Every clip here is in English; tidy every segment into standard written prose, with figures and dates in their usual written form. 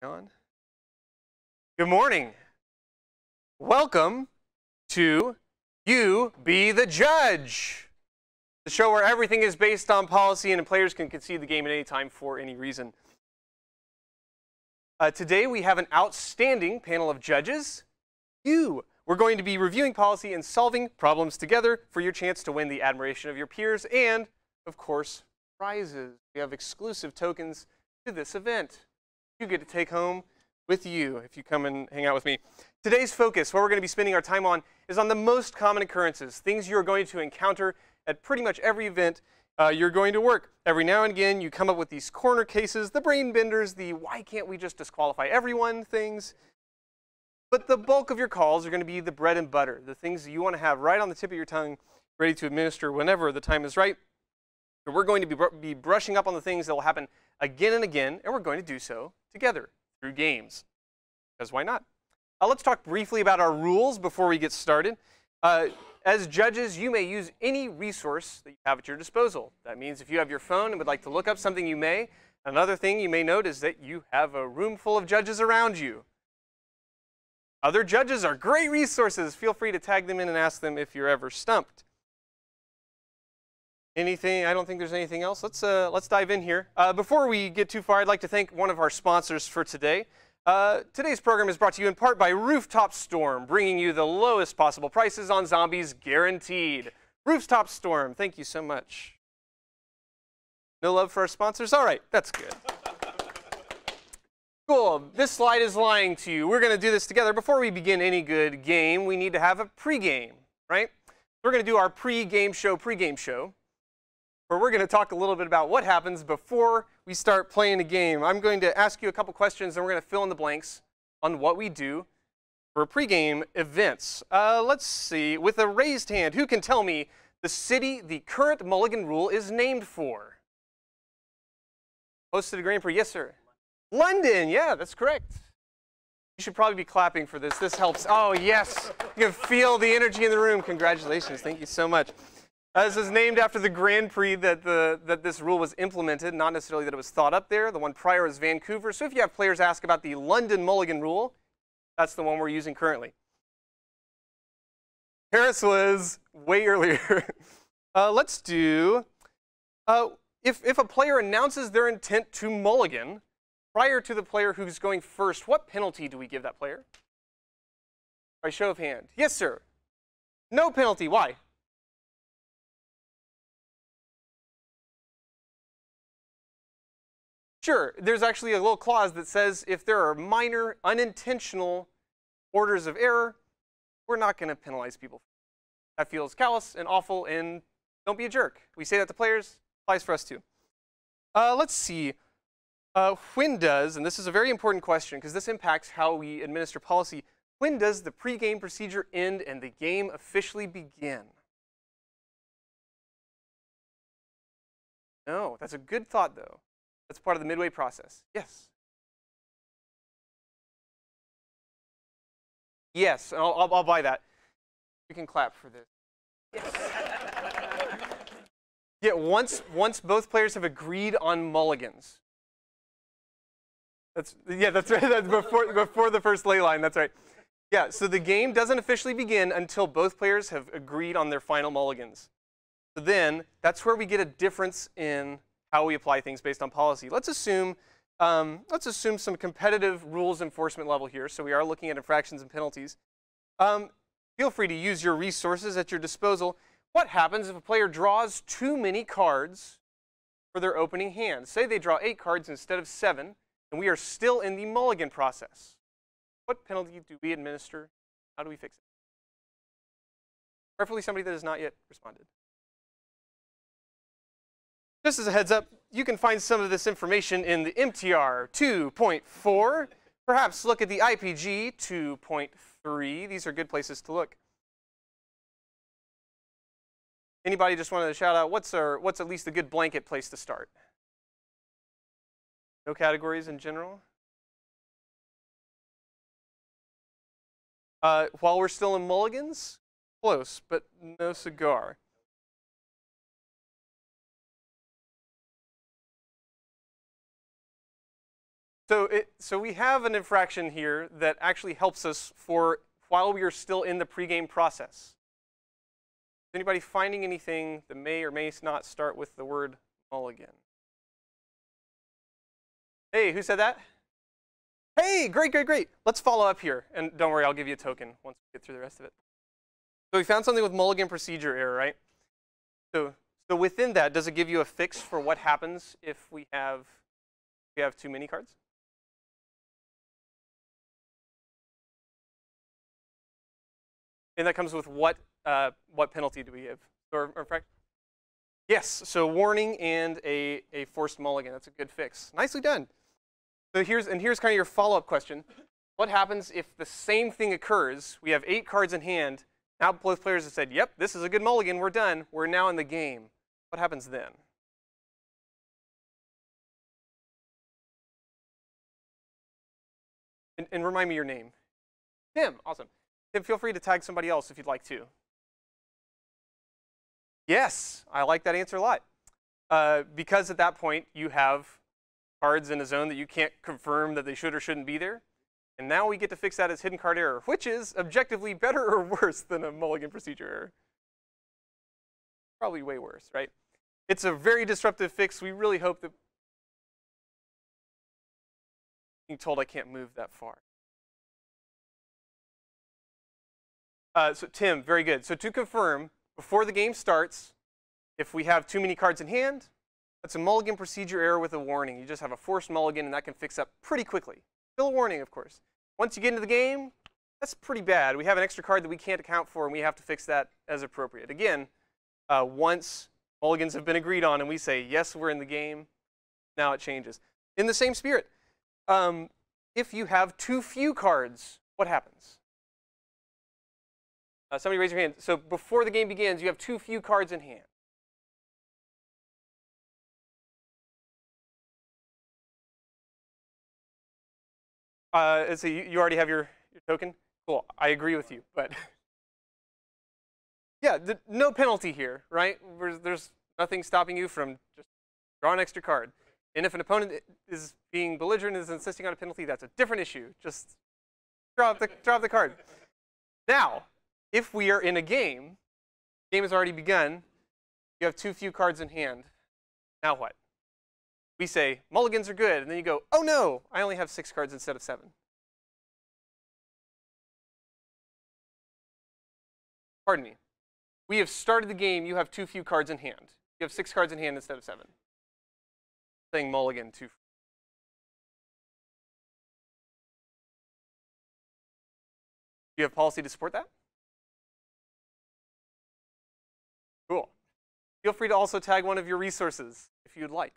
On. Good morning. Welcome to You Be the Judge, the show where everything is based on policy and players can concede the game at any time for any reason. Today we have an outstanding panel of judges. We're going to be reviewing policy and solving problems together for your chance to win the admiration of your peers and, of course, prizes. We have exclusive tokens to this event. You get to take home with you if you come and hang out with me. Today's focus, what we're going to be spending our time on, is on the most common occurrences, things you're going to encounter at pretty much every event you're going to work. Every now and again, you come up with these corner cases, the brain benders, the why can't we just disqualify everyone things. But the bulk of your calls are going to be the bread and butter, the things that you want to have right on the tip of your tongue, ready to administer whenever the time is right. So we're going to be brushing up on the things that will happen again and again, and we're going to do so together through games, because why not? Let's talk briefly about our rules before we get started. As judges, you may use any resource that you have at your disposal. That means if you have your phone and would like to look up something, you may. Another thing you may note is that you have a room full of judges around you. Other judges are great resources. Feel free to tag them in and ask them if you're ever stumped. Anything? I don't think there's anything else. Let's dive in here. Before we get too far, I'd like to thank one of our sponsors for today. Today's program is brought to you in part by Rooftop Storm, bringing you the lowest possible prices on zombies guaranteed. Rooftop Storm, thank you so much. No love for our sponsors? All right, that's good. Cool. This slide is lying to you. We're going to do this together. Before we begin any good game, we need to have a pregame, right? We're going to do our pregame show, where we're going to talk a little bit about what happens before we start playing a game. I'm going to ask you a couple questions, and we're going to fill in the blanks on what we do for pregame events. Let's see. With a raised hand, who can tell me the city the current Mulligan rule is named for? Hosted a Grand Prix. Yes, sir. London. Yeah, that's correct. You should probably be clapping for this. This helps. Oh, yes. You can feel the energy in the room. Congratulations. Thank you so much. This is named after the Grand Prix that this rule was implemented, not necessarily that it was thought up there. The one prior is Vancouver. So if you have players ask about the London Mulligan rule, that's the one we're using currently. Paris was way earlier. Let's do, if a player announces their intent to mulligan prior to the player who's going first, what penalty do we give that player? By show of hand. Yes, sir. No penalty. Why? Sure, there's actually a little clause that says if there are minor, unintentional orders of error, we're not going to penalize people. That feels callous and awful, and don't be a jerk. We say that to players, applies for us too. Let's see. When does, and this is a very important question because this impacts how we administer policy, when does the pregame procedure end and the game officially begin? No, that's a good thought though. That's part of the midway process. Yes. Yes, I'll buy that. You can clap for this. Yes. Yeah, once both players have agreed on mulligans. That's right. That's before the first ley line. That's right. Yeah. So the game doesn't officially begin until both players have agreed on their final mulligans. So then that's where we get a difference in how we apply things based on policy. Let's assume some competitive rules enforcement level here. So we are looking at infractions and penalties. Feel free to use your resources at your disposal. What happens if a player draws too many cards for their opening hand? Say they draw 8 cards instead of 7, and we are still in the mulligan process. What penalty do we administer? How do we fix it? Preferably somebody that has not yet responded. Just as a heads up, you can find some of this information in the MTR 2.4. Perhaps look at the IPG 2.3. These are good places to look. Anybody just wanted to shout out what's at least a good blanket place to start? No categories in general? While we're still in mulligans, close, but no cigar. So we have an infraction here that actually helps us for while we are still in the pregame process. Is anybody finding anything that may or may not start with the word mulligan? Hey, who said that? Hey, great, great, great. Let's follow up here. And don't worry, I'll give you a token once we get through the rest of it. So we found something with mulligan procedure error, right? So within that, does it give you a fix for what happens if we have too many cards? And that comes with what penalty do we give? Or yes, so warning and a forced mulligan. That's a good fix. Nicely done. So here's kind of your follow-up question. What happens if the same thing occurs? We have 8 cards in hand. Now both players have said, yep, this is a good mulligan. We're done. We're now in the game. What happens then? And remind me your name. Tim. Awesome. Tim, feel free to tag somebody else if you'd like to. Yes, I like that answer a lot. Because at that point, you have cards in a zone that you can't confirm that they should or shouldn't be there. And now we get to fix that as hidden card error, which is objectively better or worse than a mulligan procedure error. Probably way worse, right? It's a very disruptive fix. We really hope that being told I can't move that far. So Tim, very good. So to confirm, before the game starts, if we have too many cards in hand, that's a mulligan procedure error with a warning. You just have a forced mulligan, and that can fix up pretty quickly. Still a warning, of course. Once you get into the game, that's pretty bad. We have an extra card that we can't account for, and we have to fix that as appropriate. Again, once mulligans have been agreed on and we say, yes, we're in the game, now it changes. In the same spirit, if you have too few cards, what happens? Somebody raise your hand. So before the game begins, you have too few cards in hand. So you already have your token? Cool. I agree with you. But yeah, no penalty here, right? There's nothing stopping you from just drawing an extra card. And if an opponent is being belligerent and is insisting on a penalty, that's a different issue. Just drop the card. Now, if we are in a game, the game has already begun, you have too few cards in hand. Now what? We say, mulligans are good, and then you go, oh no, I only have 6 cards instead of 7. Pardon me. We have started the game, you have too few cards in hand. You have 6 cards in hand instead of 7. Saying mulligan too. Do you have policy to support that? Cool. Feel free to also tag one of your resources if you'd like.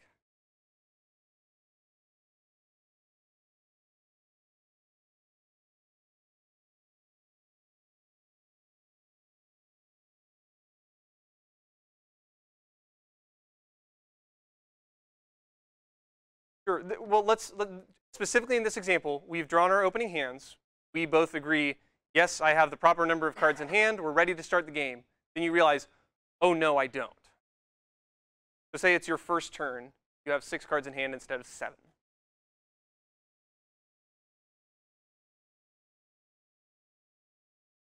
Sure. Well, specifically in this example, we've drawn our opening hands. We both agree, yes, I have the proper number of cards in hand. We're ready to start the game. Then you realize, oh no, I don't. So say it's your first turn. You have 6 cards in hand instead of 7.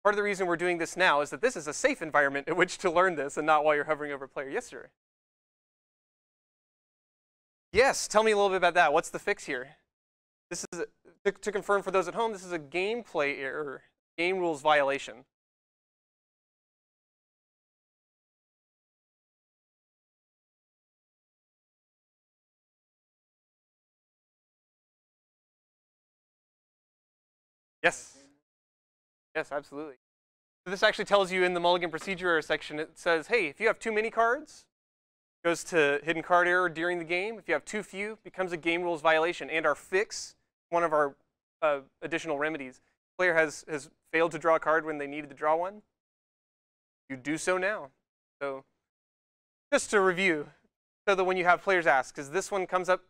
Part of the reason we're doing this now is that this is a safe environment in which to learn this and not while you're hovering over player. Yes, sir. Yes, tell me a little bit about that. What's the fix here? This is, to confirm for those at home, this is a gameplay error, game rules violation. Yes. Yes, absolutely. So this actually tells you in the mulligan procedure error section, it says, hey, if you have too many cards, it goes to hidden card error during the game. If you have too few, it becomes a game rules violation. And our fix, one of our additional remedies, player has failed to draw a card when they needed to draw one. You do so now. So just to review, so that when you have players ask, because this one comes up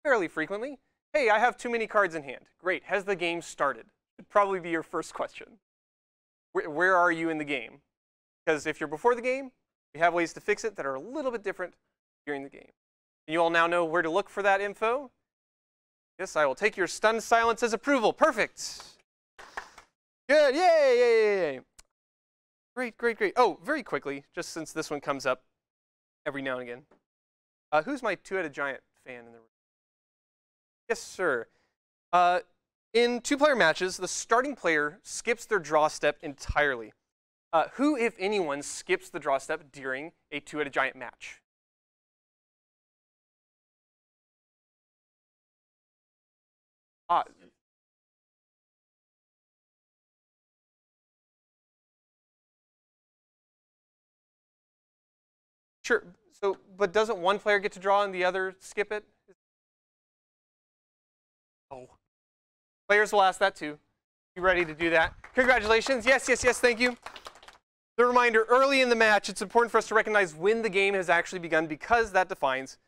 fairly frequently, hey, I have too many cards in hand. Great, has the game started? Should probably be your first question. Where are you in the game? Because if you're before the game, we have ways to fix it that are a little bit different during the game. And you all now know where to look for that info. Yes, I will take your stunned silence as approval. Perfect. Good. Yay, yay, yay, yay. Great, great, great. Oh, very quickly, just since this one comes up every now and again. Who's my two-headed giant fan in the room? Yes, sir. In two-player matches, the starting player skips their draw step entirely. Who, if anyone, skips the draw step during a two-headed giant match? Sure. So, but doesn't one player get to draw and the other skip it? Oh. Players will ask that too. You ready to do that? Congratulations. Yes, yes, yes. Thank you. The reminder, early in the match, it's important for us to recognize when the game has actually begun because that defines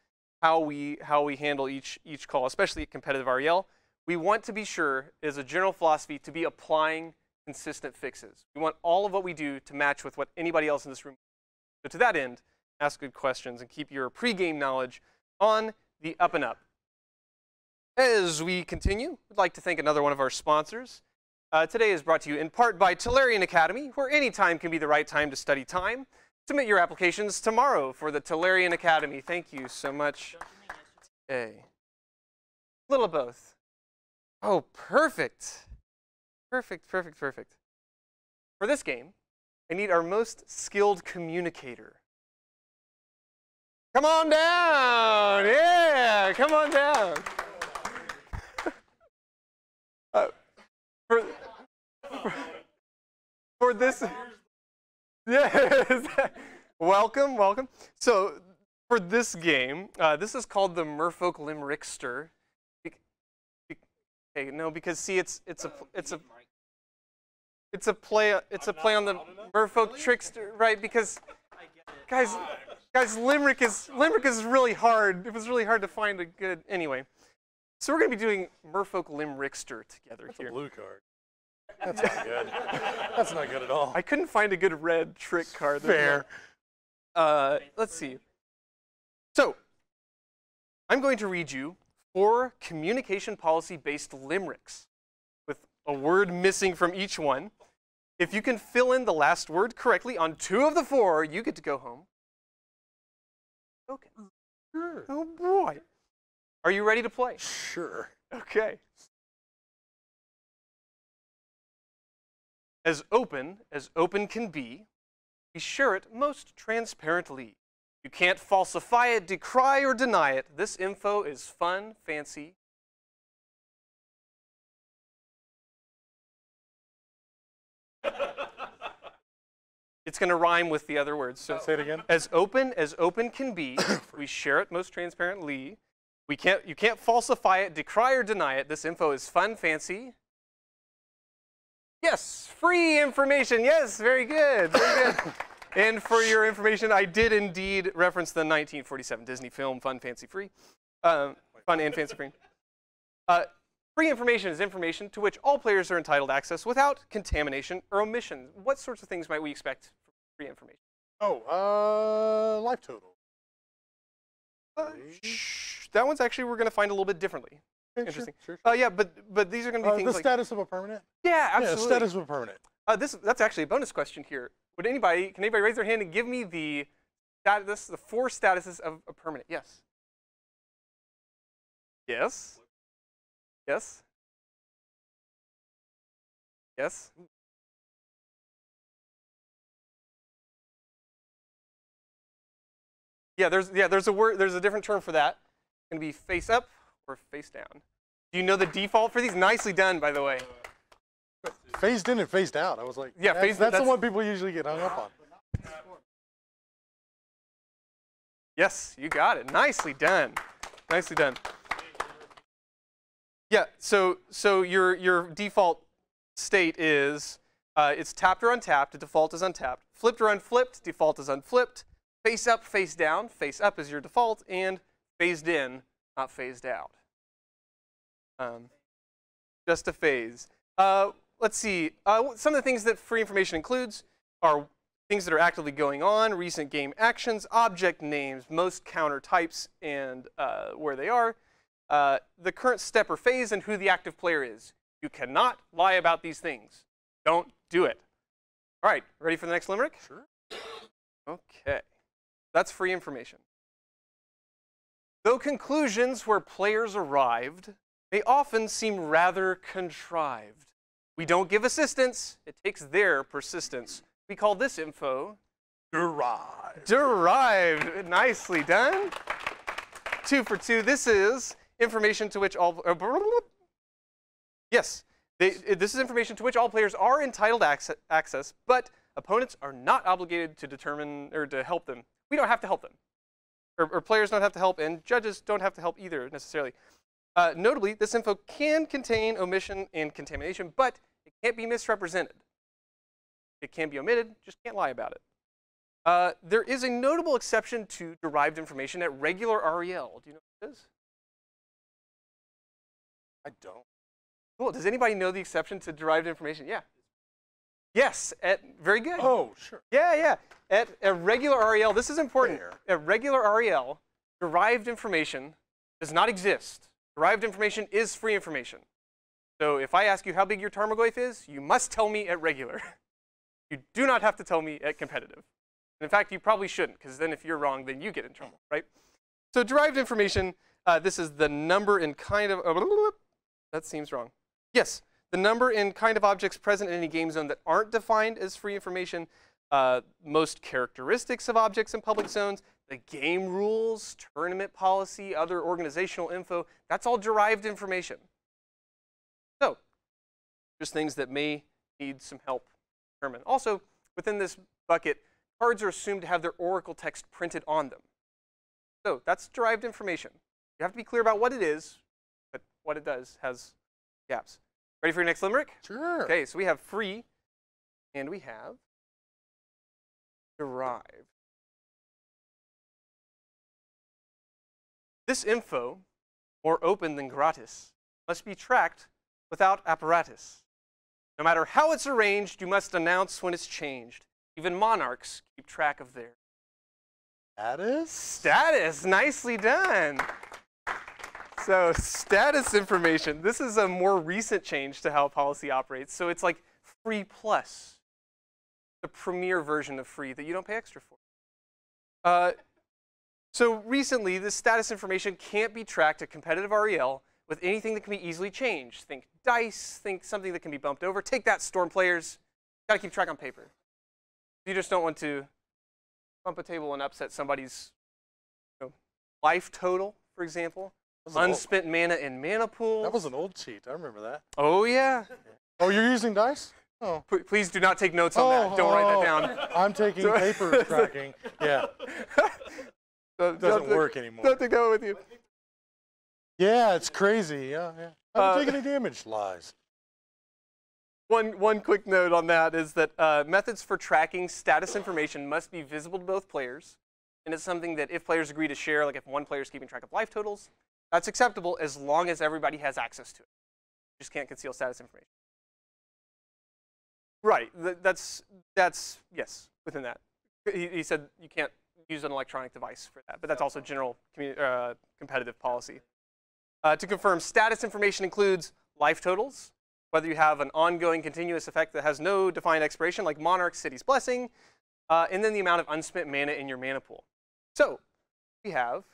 how we handle each call, especially at competitive REL. We want to be sure, as a general philosophy, to be applying consistent fixes. We want all of what we do to match with what anybody else in this room does. So to that end, ask good questions and keep your pregame knowledge on the up and up. As we continue, I'd like to thank another one of our sponsors. Today is brought to you in part by Tellurian Academy, where any time can be the right time to study time. Submit your applications tomorrow for the Tellurian Academy. Thank you so much. A little of both. Oh, perfect. Perfect, perfect, perfect. For this game, I need our most skilled communicator. Come on down. Yeah, come on down. For this, yes, welcome, welcome. So for this game, this is called the Merfolk Limerickster. Okay, no, because see, it's a play on the Merfolk Trickster, right? Because guys, limerick is really hard. It was really hard to find a good anyway. So we're going to be doing Merfolk Limerickster together here. That's a blue card. That's not good. That's not good at all. I couldn't find a good red trick card. Fair. Let's see. So I'm going to read you 4 communication policy-based limericks with a word missing from each one. If you can fill in the last word correctly on 2 of the 4, you get to go home. Okay. Sure. Oh boy. Are you ready to play? Sure. Okay. As open can be, we share it most transparently. You can't falsify it, decry, or deny it. This info is fun, fancy. It's going to rhyme with the other words. So say it again. As open can be, we share it most transparently. You can't falsify it, decry, or deny it. This info is fun, fancy. Yes, free information. Yes, very good, very good. And for your information, I did indeed reference the 1947 Disney film, Fun, Fancy, Free. Fun and Fancy Free. Free information is information to which all players are entitled access without contamination or omission. What sorts of things might we expect from free information? Oh, life total. That one's actually we're going to find a little bit differently. Okay, interesting. Sure. Yeah, but these are going to be things the like status of a permanent? Yeah, absolutely. Yeah, status of a permanent. That's actually a bonus question here. Can anybody raise their hand and give me the 4 statuses of a permanent? Yes. Yes. Yes. Yes. Yeah, there's a word, there's a different term for that. It's going to be face up or face down. Do you know the default for these? Nicely done, by the way. Phased in and phased out. I was like, yeah, that's the one people usually get hung up on. Yes, you got it. Nicely done. Nicely done. Yeah, so your default state is it's tapped or untapped. The default is untapped. Flipped or unflipped. Default is unflipped. Face up, face down. Face up is your default, and phased in, not phased out. Just a phase. Let's see. Some of the things that free information includes are things that are actively going on, recent game actions, object names, most counter types, and where they are. the current step or phase, and who the active player is. You cannot lie about these things. Don't do it. All right, ready for the next limerick? Sure. Okay. That's free information. Though conclusions where players arrived may often seem rather contrived. We don't give assistance. It takes their persistence. We call this info Derived. derived. Nicely done. 2 for 2. This is information to which all yes, this is information to which all players are entitled access, but opponents are not obligated to determine or to help them. We don't have to help them, or players don't have to help, and judges don't have to help either necessarily. Notably, this info can contain omission and contamination, but it can't be misrepresented. It can be omitted, just can't lie about it. There is a notable exception to derived information at regular REL. Do you know what it is? I don't. Cool. Does anybody know the exception to derived information? Yeah. Yes. Very good. Oh, sure. Yeah, yeah. At a regular REL, this is important. At regular REL, derived information does not exist. Derived information is free information. So if I ask you how big your Tarmogoyf is, you must tell me at regular. You do not have to tell me at competitive. In fact, you probably shouldn't, because then if you're wrong, then you get in trouble, right? So derived information, this is the number and kind of, that seems wrong. Yes, the number and kind of objects present in any game zone that aren't defined as free information, most characteristics of objects in public zones, the game rules, tournament policy, other organizational info, that's all derived information. So, just things that may need some help to determine. Also, within this bucket, cards are assumed to have their oracle text printed on them. So, that's derived information. You have to be clear about what it is, but what it does has gaps. Ready for your next limerick? Sure. Okay, so we have free, and we have derived. This info, more open than gratis, must be tracked without apparatus. No matter how it's arranged, you must announce when it's changed. Even monarchs keep track of their Status? status. Nicely done. So status information. This is a more recent change to how policy operates. So it's like free plus, the premier version of free that you don't pay extra for. So recently, this status information can't be tracked at competitive REL with anything that can be easily changed. Think dice, think something that can be bumped over. Take that, Storm players. Got to keep track on paper. You just don't want to bump a table and upset somebody's life total, for example. Unspent mana in mana pools. That was an old cheat. I remember that. Oh, yeah. Oh, you're using dice? Oh. Please do not take notes on that. Don't write that down. I'm taking paper tracking. Yeah. It doesn't work anymore. Don't take that with you. Yeah, it's crazy. Yeah, yeah. I haven't taken any damage. Lies. One quick note on that is that methods for tracking status information must be visible to both players. And it's something that if players agree to share, like if one player is keeping track of life totals, that's acceptable as long as everybody has access to it. You just can't conceal status information. Right. That's yes, within that. He said you can't use an electronic device for that, but that's also general competitive policy. To confirm, status information includes life totals, whether you have an ongoing continuous effect that has no defined expiration, like Monarch, City's Blessing, and then the amount of unspent mana in your mana pool. So we have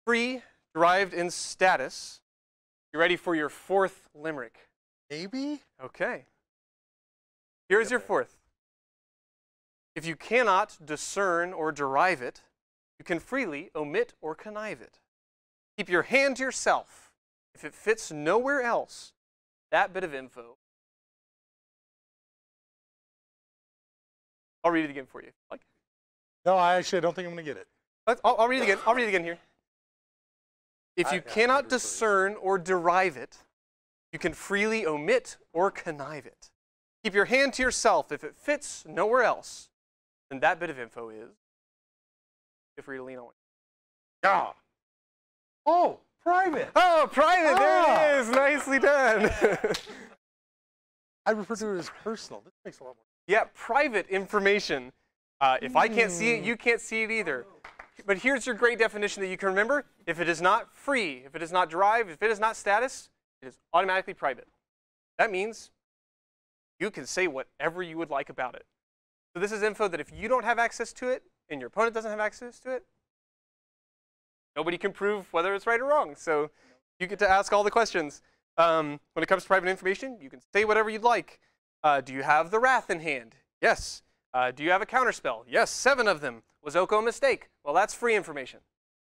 free, derived, and status. You ready for your fourth limerick? Maybe? Okay. Here's your fourth. If you cannot discern or derive it, you can freely omit or connive it. Keep your hand to yourself. If it fits nowhere else, that bit of info. I'll read it again for you. Like? No, I don't think I'm going to get it. I'll read it again. I'll read it again here. If you cannot discern or derive it, you can freely omit or connive it. Keep your hand to yourself. If it fits nowhere else, then that bit of info is. Feel free to lean on it. Yeah. Oh, private. Oh, private. There it is. Nicely done. I refer to it as personal. This makes a lot more sense. Yeah, private information. If I can't see it, you can't see it either. But here's your great definition that you can remember. If it is not free, if it is not derived, if it is not status, it is automatically private. That means you can say whatever you would like about it. So this is info that if you don't have access to it and your opponent doesn't have access to it, nobody can prove whether it's right or wrong. So you get to ask all the questions. When it comes to private information, you can say whatever you'd like. Do you have the wrath in hand? Yes. Do you have a counterspell? Yes, 7 of them. Was Oko a mistake? Well, that's free information.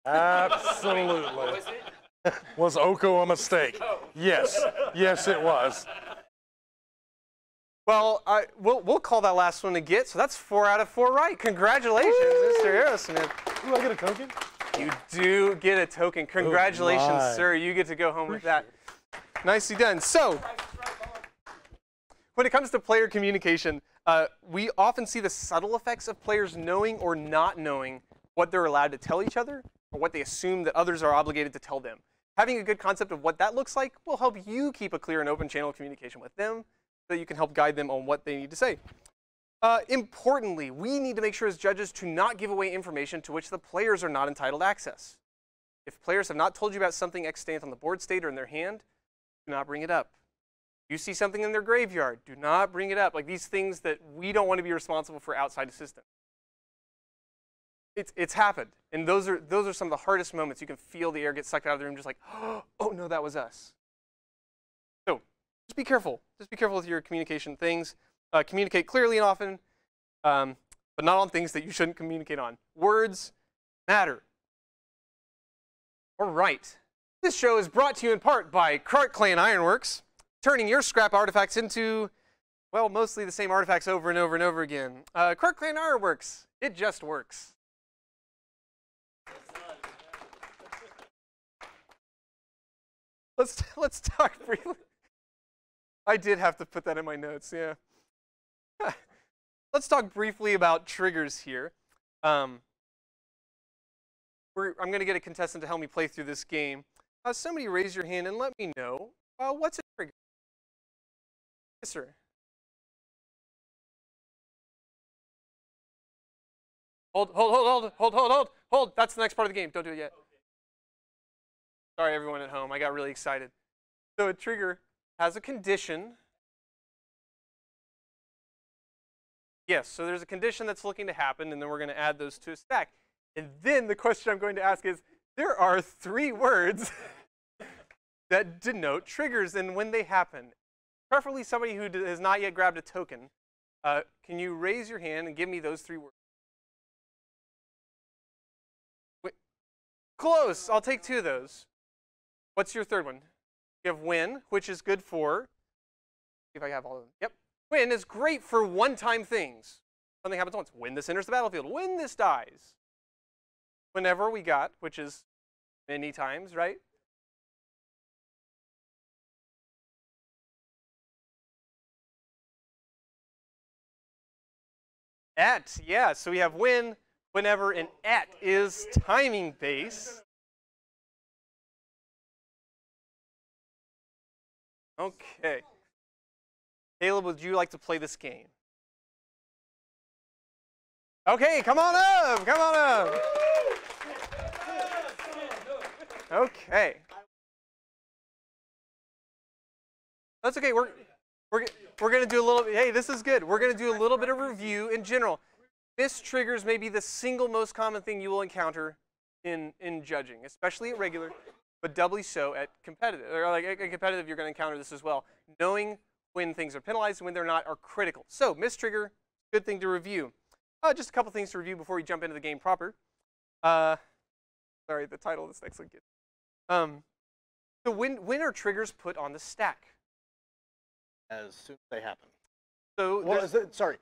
Absolutely. Was Oko a mistake? Yes. Yes, it was. Well, we'll call that last one a get. So that's 4 out of 4 right. Congratulations, Mr. Aerosmith. Do I get a token? You do get a token. Congratulations, sir. You get to go home with that. Nicely done. So, when it comes to player communication, we often see the subtle effects of players knowing or not knowing what they're allowed to tell each other or what they assume that others are obligated to tell them. Having a good concept of what that looks like will help you keep a clear and open channel of communication with them so that you can help guide them on what they need to say. Importantly, we need to make sure as judges to not give away information to which the players are not entitled access. If players have not told you about something extant on the board state or in their hand, do not bring it up. You see something in their graveyard, do not bring it up. Like these things that we don't want to be responsible for outside assistance. It's happened, and those are some of the hardest moments. You can feel the air get sucked out of the room, just like, oh no, that was us. So just be careful. Just be careful with your communication things. Communicate clearly and often, but not on things that you shouldn't communicate on. Words matter. All right. This show is brought to you in part by Krark Clan Ironworks, turning your scrap artifacts into, well, mostly the same artifacts over and over and over again. Krark Clan Ironworks, it just works. Let's talk briefly. I did have to put that in my notes, yeah. Let's talk briefly about triggers here. I'm going to get a contestant to help me play through this game. Somebody raise your hand and let me know what's a trigger. Yes, sir. Hold. That's the next part of the game. Don't do it yet. Sorry, everyone at home. I got really excited. So a trigger has a condition. Yes, so there's a condition that's looking to happen, and then we're going to add those to a stack. And then the question I'm going to ask is, there are 3 words that denote triggers and when they happen. Preferably somebody who has not yet grabbed a token. Can you raise your hand and give me those 3 words? Wait, close. I'll take 2 of those. What's your 3rd one? You have win, which is good for, see if I have all of them. Yep. Win is great for one-time things. Something happens once. When this enters the battlefield. When this dies. Whenever we got, which is many times, right? At, yeah. So we have when, whenever, and at is timing based. Okay. Caleb, would you like to play this game? Okay, come on up. Come on up. Okay. That's okay. We're going to do a little. Hey, this is good. We're going to do a little bit of review in general. Miss triggers may be the single most common thing you will encounter in judging, especially at regular, but doubly so at competitive. Or like at competitive, you're going to encounter this as well. Knowing when things are penalized and when they're not are critical. So, miss trigger, good thing to review. Just a couple things to review before we jump into the game proper. Sorry, the title of this next one. So when are triggers put on the stack? As soon as they happen. So sorry,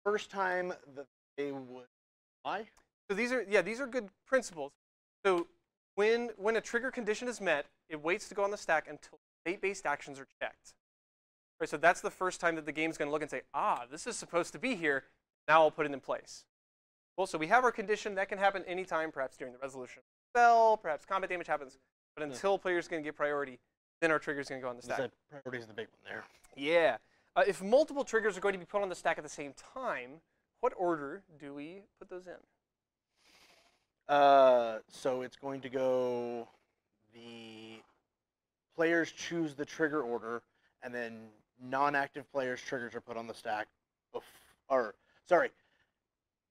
first time that they would lie? So these are good principles. So when a trigger condition is met, it waits to go on the stack until state-based actions are checked. Right, so that's the first time that the game's going to look and say, this is supposed to be here. Now I'll put it in place. Well, so we have our condition. That can happen anytime, perhaps during the resolution of the spell, perhaps combat damage happens. But until players going to get priority, then our trigger is going to go on the stack. Priority is the big one there. Yeah. If multiple triggers are going to be put on the stack at the same time, what order do we put those in? So it's going to go. The players choose the trigger order, and then non-active players' triggers are put on the stack.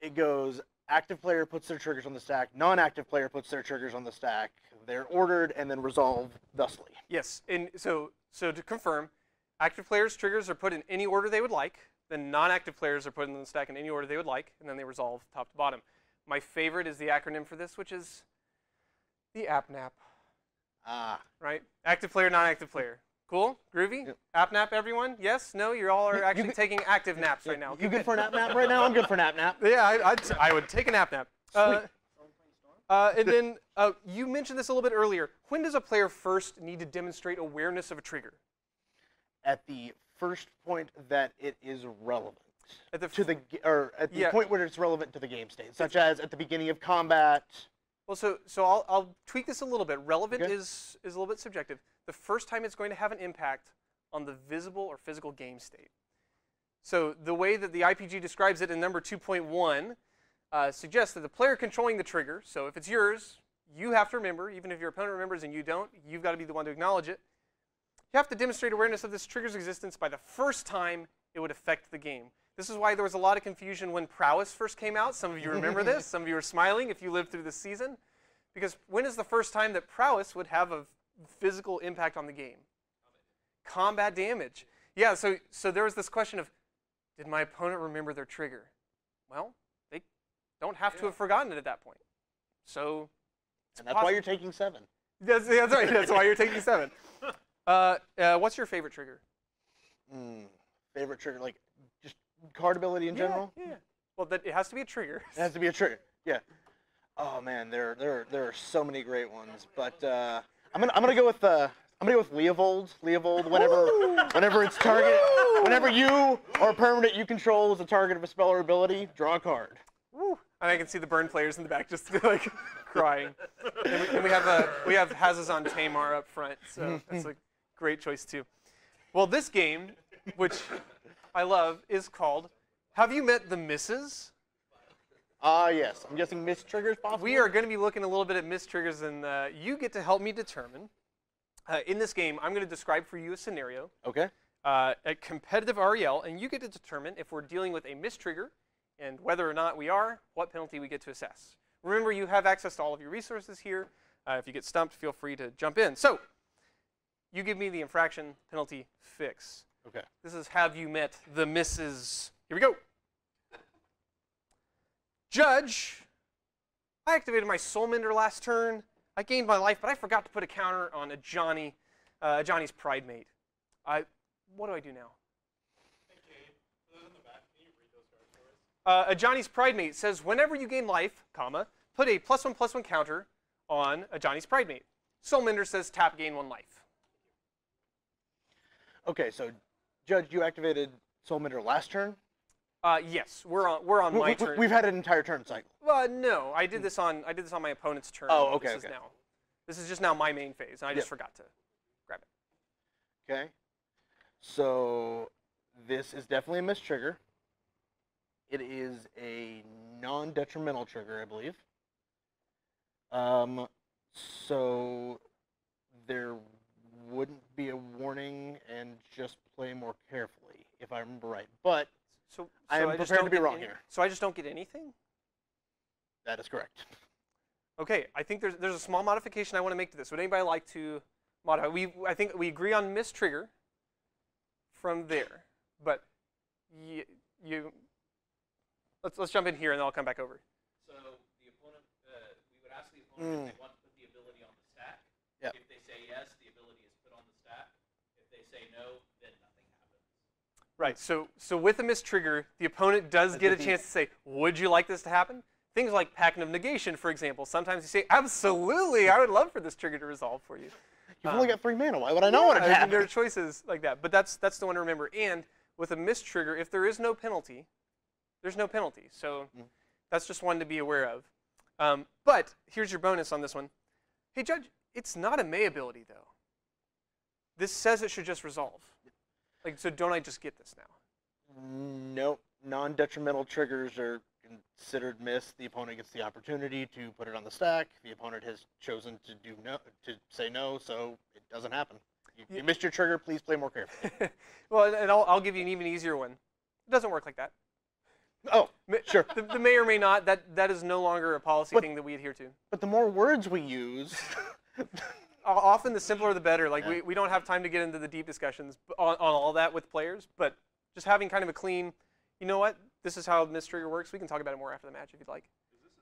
It goes. Active player puts their triggers on the stack. Non-active player puts their triggers on the stack. They're ordered and then resolve thusly. Yes, and so to confirm, active players' triggers are put in any order they would like. Then non-active players are put in the stack in any order they would like, and then they resolve top to bottom. My favorite is the acronym for this, which is the AppNap. Ah. Right? Active player, non-active player. Cool? Groovy? Yep. AppNap, everyone? Yes? No? You all are actually taking active naps right now. You good for an AppNap right now? I'm good for an AppNap. Yeah, I would take an AppNap. And then you mentioned this a little bit earlier. When does a player first need to demonstrate awareness of a trigger? At the first point that it is relevant. At the point where it's relevant to the game state, such as at the beginning of combat. Well, so I'll tweak this a little bit. Relevant is a little bit subjective. The first time it's going to have an impact on the visible or physical game state. So the way that the IPG describes it in number 2.1 suggests that the player controlling the trigger, so if it's yours, you have to remember, even if your opponent remembers and you don't, you've got to be the one to acknowledge it. You have to demonstrate awareness of this trigger's existence by the first time it would affect the game. This is why there was a lot of confusion when Prowess first came out. Some of you remember this. Some of you are smiling if you lived through this season. Because when is the first time that Prowess would have a physical impact on the game? Combat damage. Yeah, so there was this question of, did my opponent remember their trigger? Well, they don't have to have forgotten it at that point. So, and that's why you're taking 7. That's right. That's why you're taking 7. What's your favorite trigger? Favorite trigger, like just card ability in general? Yeah. Well, it has to be a trigger. It has to be a trigger. Yeah. Oh man, there are so many great ones, but I'm gonna go with Leovold. Leovold, whenever it's target, whenever you or a permanent you control is a target of a spell or ability, draw a card. Woo! And I can see the burn players in the back just like crying. And we have Hazazon Tamar up front, so that's a great choice too. Well, this game, which I love, is called Have You Met the Misses? Yes. I'm guessing miss triggers possible? We are going to be looking a little bit at miss triggers, and you get to help me determine. In this game, I'm going to describe for you a scenario. Okay. At competitive REL, and you get to determine if we're dealing with a miss trigger, and whether or not we are, what penalty we get to assess. Remember, you have access to all of your resources here. If you get stumped, feel free to jump in. So, you give me the infraction penalty fix. Okay. This is Have You Met the Misses? Here we go. Judge, I activated my Soulmender last turn. I gained my life, but I forgot to put a counter on Johnny's Pride Mate. What do I do now? Hey, Kade, for those in the back, can you read those cards for us? Johnny's Pride Mate says, whenever you gain life, put a +1/+1 counter on Johnny's Pride Mate. Soulmender says, tap, gain 1 life. Okay, so Judge, you activated Soulmender last turn? Yes, we're on my turn. We've had an entire turn cycle. No, I did this on my opponent's turn. Oh, okay. This is just now my main phase, and I just forgot to grab it. Okay. So this is definitely a miss trigger. It is a non-detrimental trigger, I believe. So there wouldn't be a warning and just play more carefully, if I remember right. But so I am prepared to be wrong here. So I just don't get anything? That is correct. Okay, I think there's a small modification I want to make to this. Would anybody like to modify? I think we agree on miss trigger from there, but let's jump in here and then I'll come back over. So the opponent, we would ask the opponent if they want to put the ability on the stack. Yep. If they say yes, the ability is put on the stack. If they say no, then nothing happens. Right. So with a miss trigger, the opponent does get a chance to say, "Would you like this to happen?" Things like Pact of Negation, for example. Sometimes you say, "Absolutely, I would love for this trigger to resolve for you." You've only got 3 mana. Why would I know what it happened? There are choices like that, but that's the one to remember. And with a miss trigger, if there is no penalty, there's no penalty. So that's just one to be aware of. But here's your bonus on this one. Hey, Judge, it's not a May ability, though. This says it should just resolve. So don't I just get this now? Nope. Non-detrimental triggers are considered missed, the opponent gets the opportunity to put it on the stack. The opponent has chosen to say no, so it doesn't happen. You missed your trigger. Please play more carefully. Well, and I'll give you an even easier one. It doesn't work like that. Oh, sure. The may or may not. That is no longer a policy thing that we adhere to. But the more words we use, often the simpler the better. Like we don't have time to get into the deep discussions on all that with players, but just having kind of a clean, you know what, this is how missed trigger works. We can talk about it more after the match if you'd like. Is this the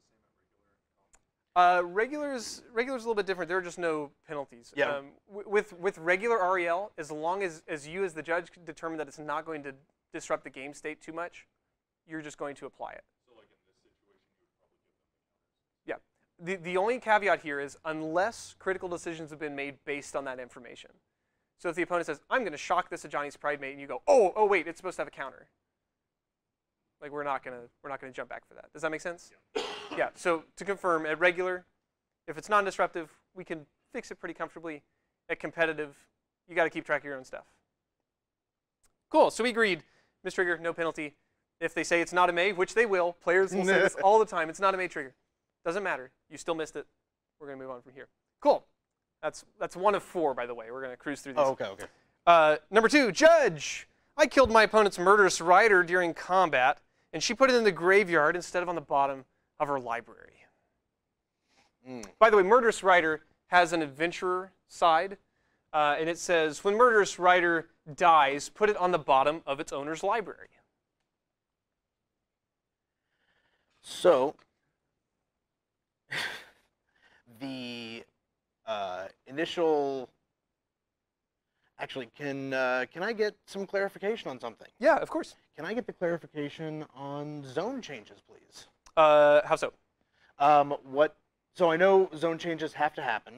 same at regular? Regular's a little bit different. There are just no penalties. Yeah. With regular REL, as long as you as the judge determine that it's not going to disrupt the game state too much, you're just going to apply it. So like in this situation, you would probably give them the counters. Yeah. The only caveat here is unless critical decisions have been made based on that information. So if the opponent says, I'm going to shock this Ajani's Pride Mate, and you go, oh wait, it's supposed to have a counter. Like we're not gonna jump back for that. Does that make sense? Yeah. So to confirm, at regular, if it's non-disruptive, we can fix it pretty comfortably. At competitive, you got to keep track of your own stuff. Cool. So we agreed. Missed trigger, no penalty. If they say it's not a May, which they will, players will say this all the time. It's not a May trigger. Doesn't matter. You still missed it. We're gonna move on from here. Cool. That's one of 4, by the way. We're gonna cruise through these. Oh, okay. Number 2, Judge. I killed my opponent's murderous rider during combat, and she put it in the graveyard instead of on the bottom of her library. By the way, murderous rider has an adventurer side, and it says, when murderous rider dies, put it on the bottom of its owner's library. So, the initial. Actually, can I get some clarification on something? Yeah, of course. Can I get the clarification on zone changes, please? How so? So I know zone changes have to happen.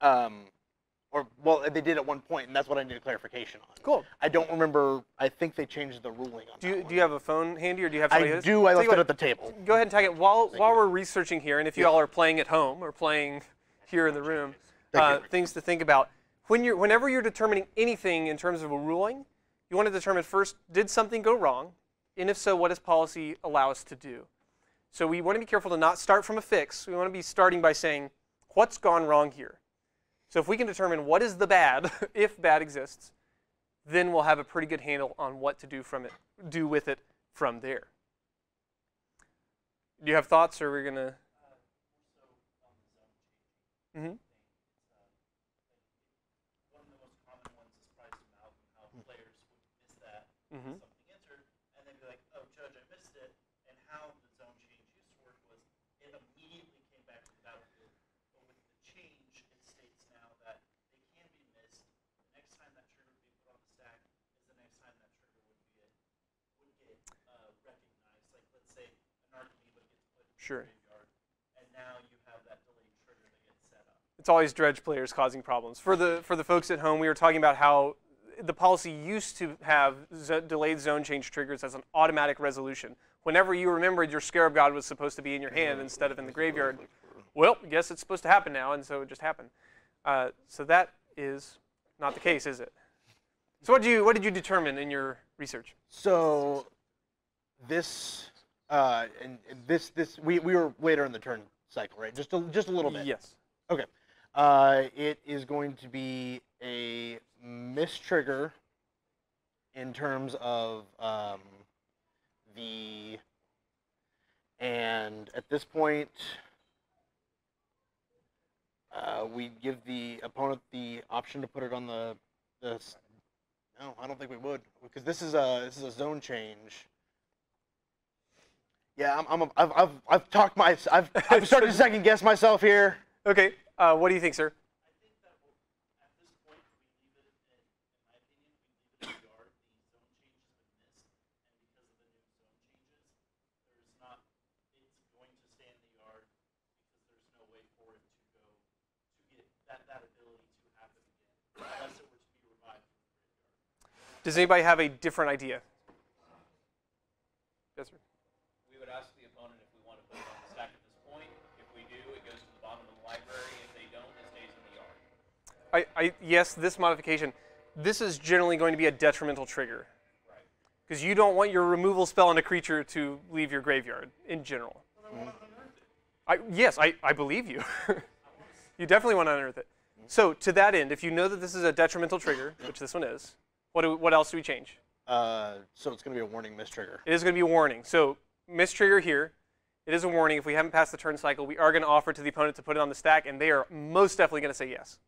Well, they did at one point, and that's what I needed clarification on. Cool. I don't remember. I think they changed the ruling on that one. Do you have a phone handy, or do you have somebody I else? do. I Tell you left it what, at the table. Go ahead and tag it while we're researching here, and if you all are playing at home or playing here in the room, things to think about. Whenever you're determining anything in terms of a ruling, you want to determine first, did something go wrong? And if so, what does policy allow us to do? So we want to be careful to not start from a fix. We want to be starting by saying, what's gone wrong here? So if we can determine what is the bad, if bad exists, then we'll have a pretty good handle on what to do with it from there. Do you have thoughts, or are we going to? Mm-hmm. Mm-hmm. Something entered, and then be like, oh, Judge, I missed it. And how the zone change used to work was it immediately came back to the battlefield. But with the change, it states now that they can be missed. The next time that trigger would be put on the stack is the next time that trigger would get recognized. Like, let's say an Archimedes gets put in the graveyard, and now you have that delayed trigger that gets set up. It's always dredge players causing problems. For the folks at home, we were talking about how the policy used to have delayed zone change triggers as an automatic resolution. Whenever you remembered your Scarab God was supposed to be in your hand instead of in the graveyard, well, I guess it's supposed to happen now, and so it just happened. So that is not the case, is it? So what did you determine in your research? So this we were later in the turn cycle, right? Just a little bit. Yes. Okay. It is going to be a mistrigger in terms of and at this point we give the opponent the option to put it on the no, I don't think we would, because this is a zone change. Yeah, I've started to second guess myself here. Okay. What do you think, sir? I think that at this point, we leave it, in my opinion, we leave it in the yard. The zone change has been missed, and because of the new zone changes, it's going to stay in the yard because there's no way for it to get that ability to happen again, unless it were to be revived from the graveyard. Does anybody have a different idea? Yes, sir. We would ask the opponent if we want to put it on the stack at this point. If we do, it goes to the bottom of the library. If they don't, it stays in the yard. Yes, this modification, this is generally going to be a detrimental trigger. Right. because you don't want your removal spell on a creature to leave your graveyard in general. Yes, I believe you. You definitely want to unearth it. So to that end, if you know that this is a detrimental trigger, which this one is, what else do we change? So it's going to be a warning mistrigger. It is going to be a warning. So mistrigger here. It is a warning. If we haven't passed the turn cycle, we are going to offer to the opponent to put it on the stack, and they are most definitely going to say yes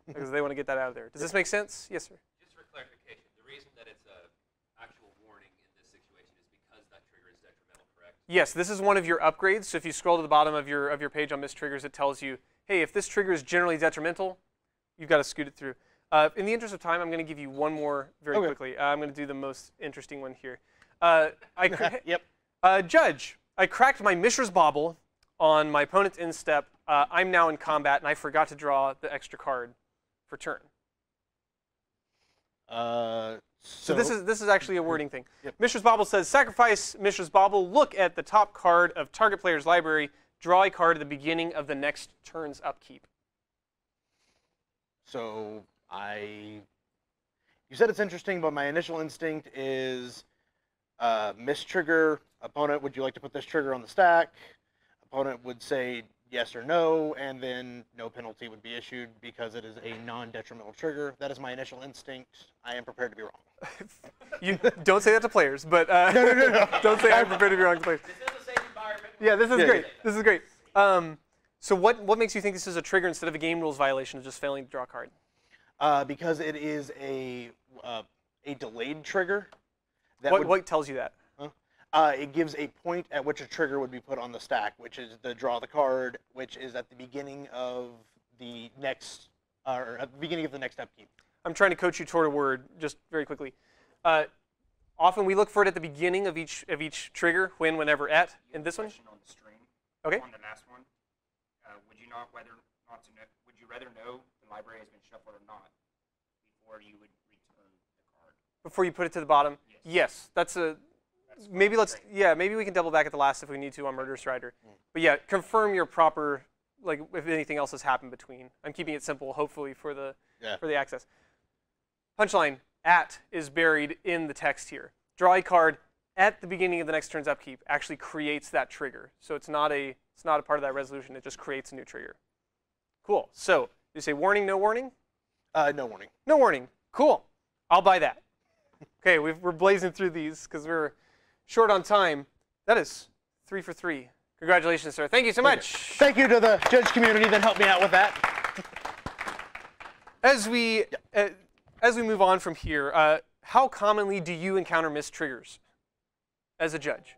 because they want to get that out of there. Does this make sense? Yes, sir. Just for clarification, the reason that it's an actual warning in this situation is because that trigger is detrimental, correct? Yes, this is one of your upgrades. So if you scroll to the bottom of your page on mistriggers, it tells you, hey, if this trigger is generally detrimental, you've got to scoot it through. In the interest of time, I'm going to give you one more very quickly. I'm going to do the most interesting one here. Yep. Judge, I cracked my Mishra's Bauble on my opponent's instep. I'm now in combat, and I forgot to draw the extra card for turn. So this is actually a wording thing. Yep. Mishra's Bauble says, sacrifice Mishra's Bauble, look at the top card of target player's library, draw a card at the beginning of the next turn's upkeep. So you said it's interesting, but my initial instinct is mistrigger. Opponent, would you like to put this trigger on the stack? Opponent would say yes or no, and then no penalty would be issued because it is a non-detrimental trigger. That is my initial instinct. I am prepared to be wrong. You don't say that to players, but No. don't say I'm prepared to be wrong to players. This is a safe environment. Yeah, this is Yeah, great. yeah. This is great. So what makes you think this is a trigger instead of a game rules violation of just failing to draw a card? Because it is a delayed trigger. What tells you that? It gives a point at which a trigger would be put on the stack, which is the draw the card, which is at the beginning of the next upkeep. I'm trying to coach you toward a word just very quickly. Often we look for it at the beginning of each trigger, whenever at. In this one? On the stream. Okay. On the last one, would you rather know the library has been shuffled or not before you would return the card? Before you put it to the bottom? Yes. Maybe we can double back at the last if we need to on Murderous Rider. But yeah, confirm your proper, like if anything else has happened between. I'm keeping it simple, hopefully, for the access. Punchline, at is buried in the text here. Draw a card at the beginning of the next turn's upkeep actually creates that trigger. So it's not a part of that resolution, it just creates a new trigger. Cool. So, you say warning, no warning? No warning. No warning. Cool. I'll buy that. Okay, we're blazing through these because we're short on time. That is 3 for 3. Congratulations, sir. Thank you so much. Thank you to the judge community that helped me out with that. As we move on from here, how commonly do you encounter missed triggers as a judge?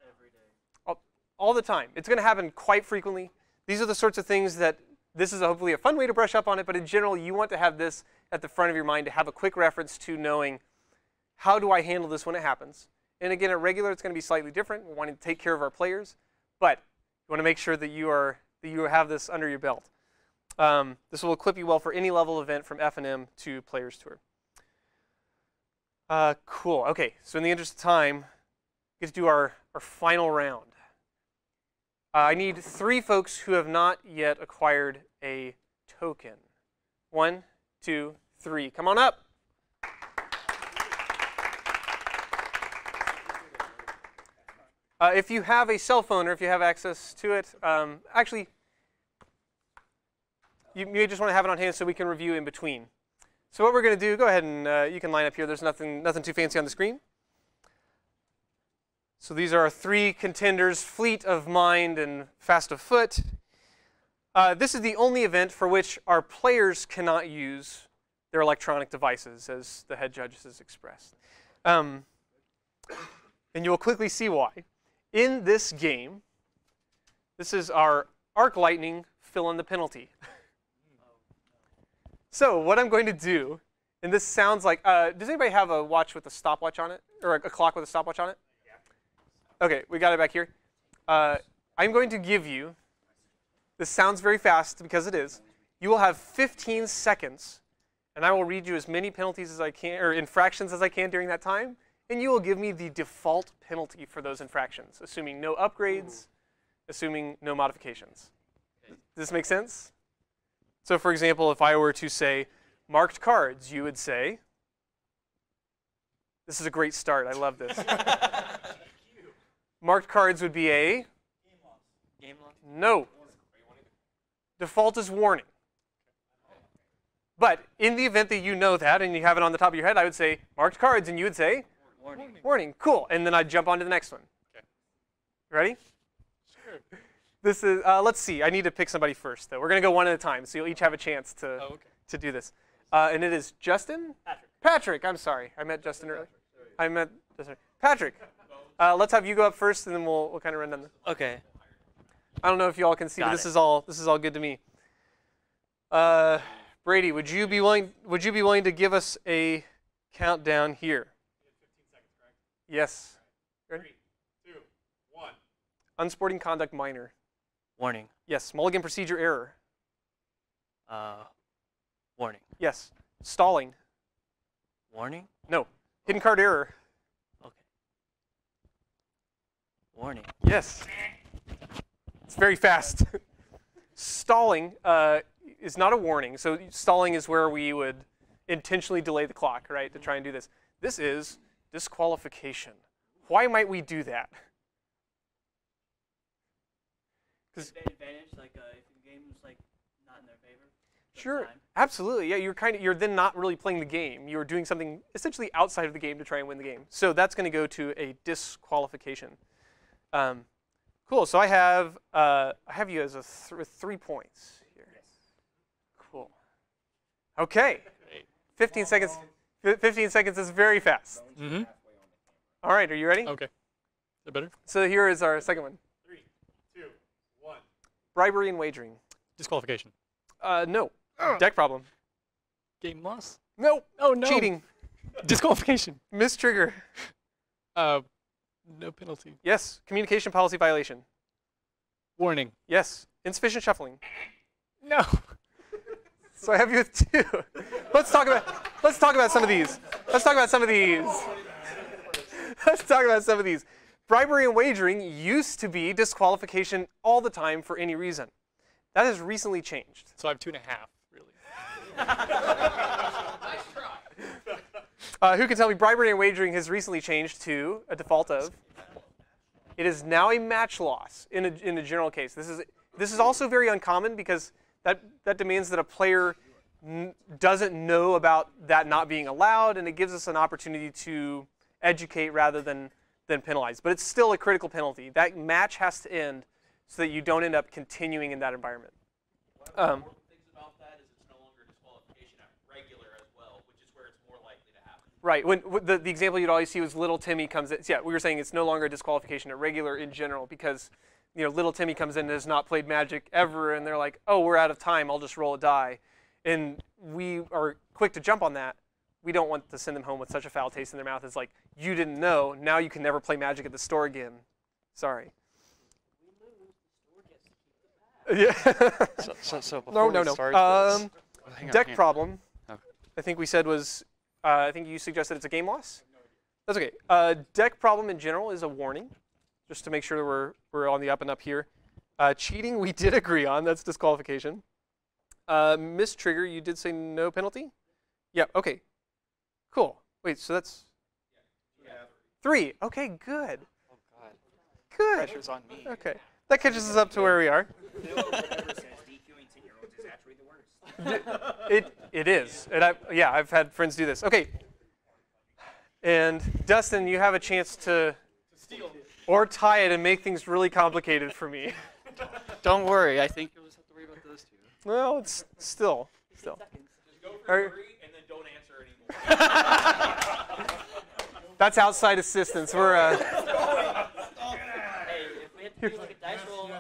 Every day. All the time. It's going to happen quite frequently. These are the sorts of things that this is hopefully a fun way to brush up on it, but in general, you want to have this at the front of your mind to have a quick reference to knowing how do I handle this when it happens. And again, at regular, it's going to be slightly different. We're wanting to take care of our players, but you want to make sure that you have this under your belt. This will equip you well for any level event from F&M to Players Tour. Cool. Okay, so in the interest of time, we get to do our final round. I need 3 folks who have not yet acquired a token. 1, 2, 3. Come on up. If you have a cell phone or if you have access to it, actually, you may just want to have it on hand so we can review in between. So what we're going to do, go ahead and you can line up here. There's nothing too fancy on the screen. So these are our 3 contenders, Fleet of Mind and Fast of Foot. This is the only event for which our players cannot use their electronic devices, as the head judge has expressed. And you will quickly see why. In this game, this is our Arc Lightning fill in the penalty. So what I'm going to do, and this sounds like, does anybody have a watch with a stopwatch on it? Or a clock with a stopwatch on it? Okay, we got it back here. I'm going to give you, this sounds very fast because it is, you will have 15 seconds, and I will read you as many penalties as I can, or infractions as I can during that time, and you will give me the default penalty for those infractions, assuming no upgrades, assuming no modifications. Does this make sense? So for example, if I were to say marked cards, you would say, This is a great start. I love this. Marked cards would be a Game loss. no. Default is warning. But in the event that you know that and you have it on the top of your head, I would say marked cards, and you would say Warning. warning. Cool. And then I'd jump on to the next one. Okay. Ready? Sure. This is, let's see. I need to pick somebody first, though. We're going to go one at a time, so you'll each have a chance to, Oh, okay. to do this. And it is Justin? Patrick. I'm sorry. I meant Justin earlier. I meant Justin. Patrick. Let's have you go up first, and then we'll kind of run down the... Okay. I don't know if you all can see, but this is all good to me. Brady, would you be willing to give us a countdown here? 15 seconds, correct? Yes. Ready? 3, 2, 1. Unsporting conduct minor. Warning. Yes. Mulligan procedure error. Warning. Yes. Stalling. Warning. No. Hidden card error. Okay. Warning. Yes. It's very fast. Stalling is not a warning. So stalling is where we would intentionally delay the clock, right, to try and do this. This is disqualification. Why might we do that? Advantage, like if the game was like not in their favor. Sure, absolutely. Yeah, you're then not really playing the game. You're doing something essentially outside of the game to try and win the game. So that's going to go to a disqualification. Cool. So I have you as with 3 points here. Cool. Okay. 15 seconds. 15 seconds is very fast. Mm-hmm. All right. Are you ready? Okay. Is that better? So here is our second one. 3, 2, 1. Bribery and wagering. Disqualification. No. Deck problem. Game loss. No. Oh no. Cheating. Disqualification. Mistrigger. No penalty. Yes. Communication policy violation. Warning. Yes. Insufficient shuffling. No. So I have you with 2. Let's talk about some of these. Let's talk about some of these. Bribery and wagering used to be disqualification all the time for any reason. That has recently changed. So I have 2.5, really. Nice try. Who can tell me bribery and wagering has recently changed to a default of? It is now a match loss in a general case. This is also very uncommon because that demands that a player doesn't know about that not being allowed, and it gives us an opportunity to educate rather than penalize. But it's still a critical penalty. That match has to end so that you don't end up continuing in that environment. One of the important things about that is it's no longer disqualification at regular as well, which is where it's more likely to happen. Right. When the example you'd always see was little Timmy comes in. Yeah, we were saying it's no longer a disqualification at regular in general because little Timmy comes in and has not played Magic ever, and they're like, oh, we're out of time. I'll just roll a die. And we are quick to jump on that. We don't want to send them home with such a foul taste in their mouth. It's like, you didn't know. Now you can never play Magic at the store again. Sorry. Yeah. So before no. we start this, hang on, Deck hang on. problem. Okay. I think we said was. I think you suggested it's a game loss. That's okay. Deck problem in general is a warning, just to make sure we're on the up and up here. Cheating we did agree on. That's disqualification. Mistrigger, you did say no penalty. Yeah. Okay. Cool. Wait. So that's 3. Okay. Good. Oh God, Good. pressure's on me. Okay. That catches us up to where we are. Whoever says DQing 10-year-olds is actually the worst. It is, and I've had friends do this. Okay, and Dustin, you have a chance to Steal. or tie it and make things really complicated for me. Don't worry, I think you'll just have to worry about those 2. Well, it's still. Just go for Are- 3 and then don't answer anymore. That's outside assistance. We're Hey, if we had to do like a dice roll,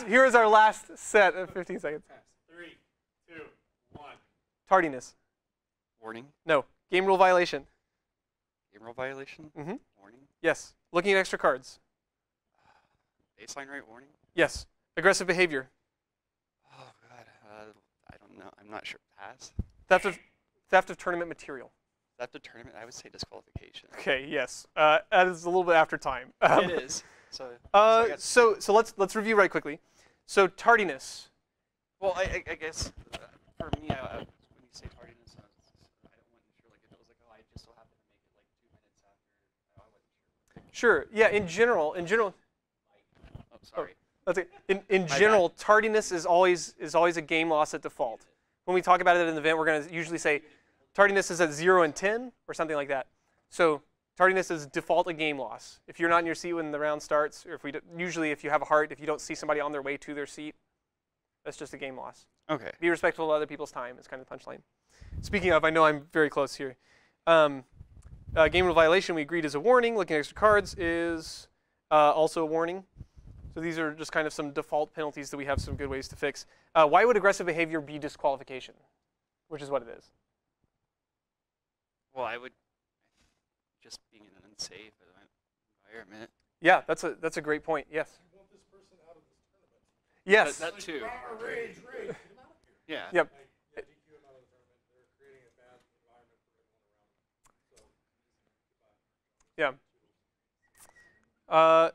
here's our last set of 15 seconds. 3, 2, 1. Tardiness. Warning. No. Game rule violation. Game rule violation. Mhm. Warning. Yes. Looking at extra cards. Baseline rate warning. Yes. Aggressive behavior. Oh God, I don't know. I'm not sure. Pass. Theft of tournament material. After tournament, I would say disqualification. Okay. Yes. That is a little bit after time. It is. So. I got So let's review right quickly. So tardiness. Well, I guess for me, when you say tardiness, I don't want to sure like Sure. Yeah. In general. Oh, sorry. That's it. In general, tardiness is always a game loss at default. When we talk about it at an event, we're going to usually say tardiness is at 0 and 10 or something like that. So tardiness is default a game loss. If you're not in your seat when the round starts, or usually if you have a heart, if you don't see somebody on their way to their seat, that's just a game loss. Okay. Be respectful of other people's time is kind of the punchline. Speaking of, I know I'm very close here. Game rule violation we agreed is a warning. Looking at extra cards is also a warning. So these are just kind of some default penalties that we have some good ways to fix. Why would aggressive behavior be disqualification? Which is what it is. Well, I would just being in an unsafe environment. Yeah, that's a great point. Yes. You want this person out of this tournament. Yes. That too. Rage. Get him out of here. Yeah. Yep. Yeah, DQ him out of the tournament. They're creating a bad environment for everyone around them. So, Yeah.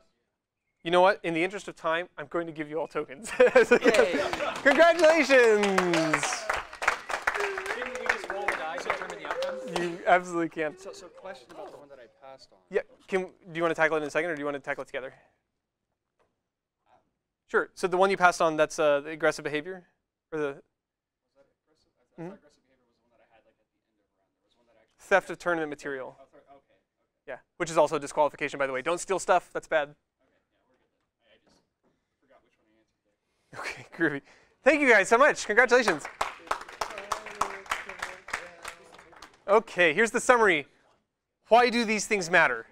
You know what? In the interest of time, I'm going to give you all tokens. Congratulations! Didn't we just roll the dice to determine the outcome? You absolutely can. So question about the one that I passed on. Yeah. Do you want to tackle it in a second, or do you want to tackle it together? Sure. So the one you passed on, that's the aggressive behavior, or the Was that aggressive? I thought aggressive behavior was the one that I had like at the end of the round. There was one that actually. theft of tournament material. Oh, sorry. Okay. Yeah, which is also disqualification, by the way. Don't steal stuff. That's bad. I just forgot which one I answered there. Okay, groovy. Thank you guys so much. Congratulations. Okay, here's the summary. Why do these things matter?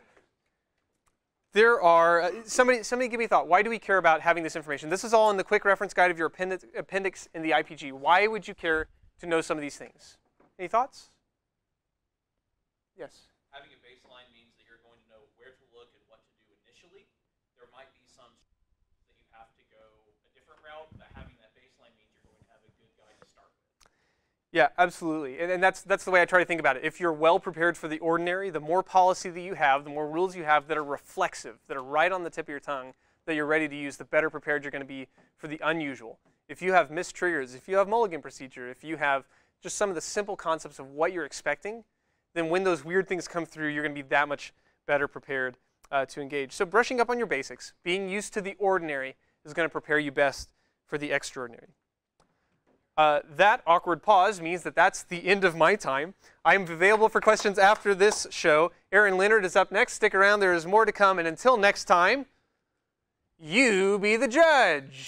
There are, somebody give me a thought. Why do we care about having this information? This is all in the quick reference guide of your appendix in the IPG. Why would you care to know some of these things? Any thoughts? Yes. Having a baseline means that you're going to know where to look and what to do initially. There might be some that you have to go a different route, but having that baseline means you're going to have a good guide to start with. Yeah, absolutely. And that's the way I try to think about it. If you're well prepared for the ordinary, the more policy that you have, the more rules you have that are reflexive, that are right on the tip of your tongue, that you're ready to use, the better prepared you're going to be for the unusual. If you have missed triggers, if you have mulligan procedure, if you have just some of the simple concepts of what you're expecting, then when those weird things come through, you're going to be that much better prepared to engage. So brushing up on your basics, being used to the ordinary is going to prepare you best for the extraordinary. That awkward pause means that that's the end of my time. I'm available for questions after this show. Aaron Leonard is up next. Stick around. There is more to come. And until next time, you be the judge.